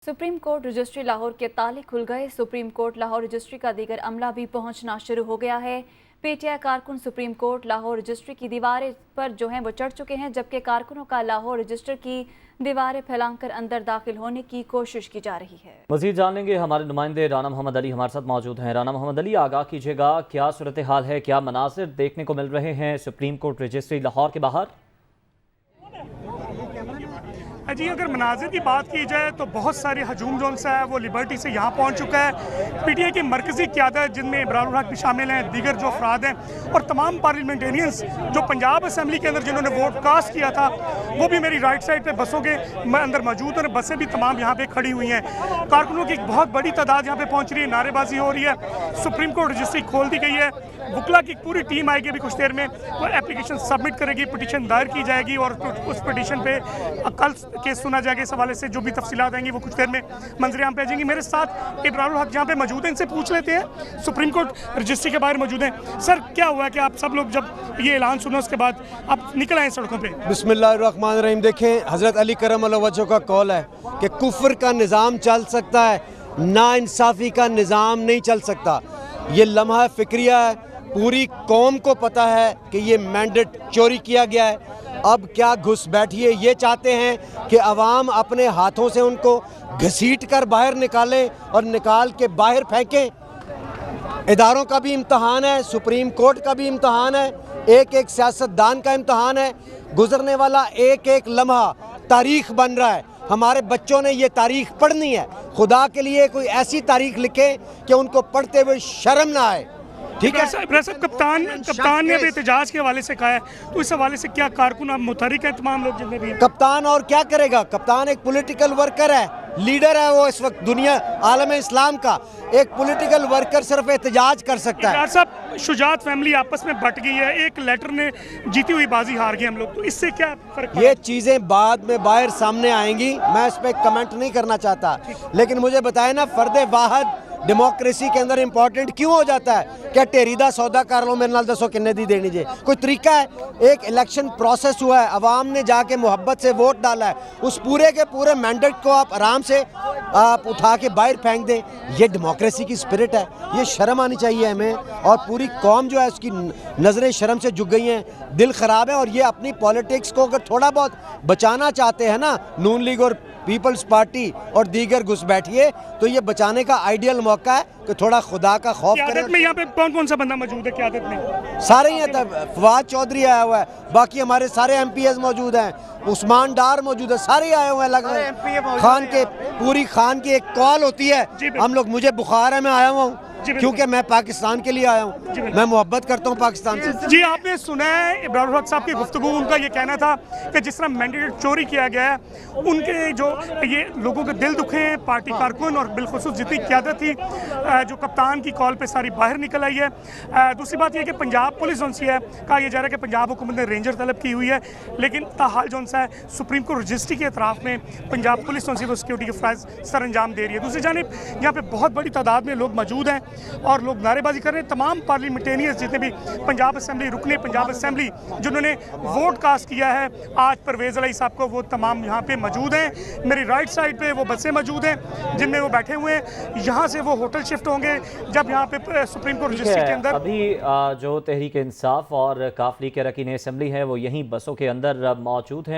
Supreme court registry Lahore के ताले खुल गए। सुप्रीम कोर्ट लाहौर रजिस्ट्री का दीगर अमला भी पहुंचना शुरू हो गया है। पीटीआई कारकुन सुप्रीम कोर्ट लाहौर रजिस्ट्री की दीवारें पर जो हैं वो चढ़ चुके हैं, जबकि कारकुनों का लाहौर रजिस्टर की दीवारें फैलाकर अंदर दाखिल होने की कोशिश की जा रही है। मजीद जान लेंगे, हमारे नुमाइंदे राना मोहम्मद अली हमारे साथ मौजूद हैं। राना मोहम्मद अली, आगाह कीजिएगा, क्या सूरत हाल है, क्या मनासिर देखने को मिल रहे हैं सुप्रीम कोर्ट रजिस्ट्री लाहौर के बाहर? जी, अगर मनाजिर की बात की जाए तो बहुत सारे हजूम जोन सा है वो लिबर्टी से यहाँ पहुँच चुका है। पीटीआई की मरकज़ी क़यादत, जिनमें इब्रारुल हक भी शामिल हैं, दीगर जो अफराद हैं और तमाम पार्लियामेंटेरियंस जो पंजाब असम्बली के अंदर जिन्होंने वोट कास्ट किया था, वो भी मेरी राइट साइड पे बसों के अंदर मौजूद हैं और बसें भी तमाम यहाँ पे खड़ी हुई हैं। कारकुनों की एक बहुत बड़ी तादाद यहाँ पे पहुँच रही है, नारेबाजी हो रही है। सुप्रीम कोर्ट रजिस्ट्री खोल दी गई है। वकला की पूरी टीम आएगी, अभी कुछ देर में वो एप्लीकेशन सबमिट करेगी, पिटीशन दायर की जाएगी और उस पिटीशन पे कल केस सुना जाएगा। इस हवाले से जो भी तफसीलात आएंगी वो कुछ देर में मंजर आम पे आ जाएंगी। मेरे साथ इब्रारुल हक जहाँ पे मौजूद हैं, इनसे पूछ लेते हैं। सुप्रीम कोर्ट रजिस्ट्री के बाहर मौजूद हैं। सर, क्या हुआ कि आप सब लोग जब ये ऐलान सुना उसके बाद आप निकल आए सड़कों पे? बिस्मिल्लाहिर्रहमानिर्रहीम। देखें, हज़रत अली करम अल्लाह वजह का कौल है कि कुफ्र का निज़ाम चल सकता है, नाइंसाफ़ी का निज़ाम नहीं चल सकता। ये लम्हा फिक्रिया है, पूरी कौम को पता है कि ये मैंडेट चोरी किया गया है। अब क्या घुस बैठिए ये चाहते हैं कि अवाम अपने हाथों से उनको घसीट कर बाहर निकालें और निकाल के बाहर फेंकें। इदारों का भी इम्तहान है, सुप्रीम कोर्ट का भी इम्तहान है, एक एक सियासतदान का इम्तहान है। गुजरने वाला एक एक लम्हा तारीख बन रहा है। हमारे बच्चों ने ये तारीख पढ़नी है। खुदा के लिए कोई ऐसी तारीख लिखें कि उनको पढ़ते हुए शर्म ना आए। ठीक है साहब, कप्तान ने भी एहतजाज के हवाले से कहा है, तो इस हवाले से क्या कारकुन आप मुतहरिक हैं? तमाम लोग जितने भी? कप्तान और क्या करेगा? कप्तान एक पॉलिटिकल वर्कर है, लीडर है वो इस वक्त दुनिया आलम इस्लाम का। एक पॉलिटिकल वर्कर सिर्फ एहतजाज कर सकता है। साहब, शुजात फैमिली आपस में बट गई है, एक लेटर ने जीती हुई बाजी हार गए हम लोग, तो इससे क्या फर्क? ये चीज़ें बाद में बाहर सामने आएंगी, मैं इस पर कमेंट नहीं करना चाहता, लेकिन मुझे बताए ना, फर्द वाहद डेमोक्रेसी के अंदर इंपॉर्टेंट क्यों हो जाता है? क्या टेरी दा सौदा कर लो, मेरे नाल दसो किन्ने दी देनी जे? कोई तरीका है? एक इलेक्शन प्रोसेस हुआ है, अवाम ने जाके मोहब्बत से वोट डाला है, उस पूरे के पूरे मैंडेट को आप आराम से आप उठा के बाहर फेंक दें। ये डेमोक्रेसी की स्पिरिट है, ये शर्म आनी चाहिए हमें। और पूरी कौम जो है उसकी नज़रें शर्म से झुक गई हैं, दिल ख़राब है। और ये अपनी पॉलिटिक्स को अगर थोड़ा बहुत बचाना चाहते हैं ना, नून लीग और पीपल्स पार्टी और दीगर घुस बैठिए, तो ये बचाने का आइडियल मौका है कि थोड़ा खुदा का खौफ करें। में यहाँ पे कौन कौन सा बंदा मौजूद है क़यादत में? सारे ही हैं। फवाद चौधरी आया हुआ है, बाकी हमारे सारे एमपीएस मौजूद हैं, उस्मान डार मौजूद है, सारे आए हुए हैं। अलग खान के पूरी खान की एक कॉल होती है, हम लोग, मुझे बुखार है, मैं आया हुआ हूँ क्योंकि मैं पाकिस्तान के लिए आया हूँ, मैं मोहब्बत करता हूँ पाकिस्तान से। जी, आपने सुना है इब्रारुल हक साहब की गुफ्तगू, उनका ये कहना था कि जिस तरह मैंडेट चोरी किया गया है, उनके जो ये लोगों के दिल दुखे हैं, पार्टी कारकुन और बिलखुसूस जितनी क़यादत थी, जो कप्तान की कॉल पे सारी बाहर निकल आई है। दूसरी बात यह कि पंजाब पुलिस जोन सी है, कहा यह जा रहा है कि पंजाब हुकूमत ने रेंजर तलब की हुई है, लेकिन ताहाल जोन सा है सुप्रीम कोर्ट रजिस्ट्री के अतराफ़ में पंजाब पुलिस जोन सी वो सिक्योरिटी के फ़राइज़ सर अंजाम दे रही है। दूसरी जानिब यहाँ पर बहुत बड़ी तादाद में लोग मौजूद हैं और लोग नारेबाजी कर रहे हैं। तमाम पार्लियामेंटेरियंस जितने भी पंजाब असम्बली, रुकने पंजाब असम्बली जिन्होंने वोट कास्ट किया है आज परवेज़ अली साहब को, वो तमाम यहाँ पे मौजूद हैं। मेरी राइट साइड पे वो बसें मौजूद हैं जिनमें वो बैठे हुए हैं। यहाँ से वो होटल शिफ्ट होंगे जब यहाँ पे सुप्रीम कोर्ट रजिस्ट्री के अंदर। अभी जो तहरीक इंसाफ और काफ लीग के अरकान असम्बली है वो यहीं बसों के अंदर मौजूद हैं।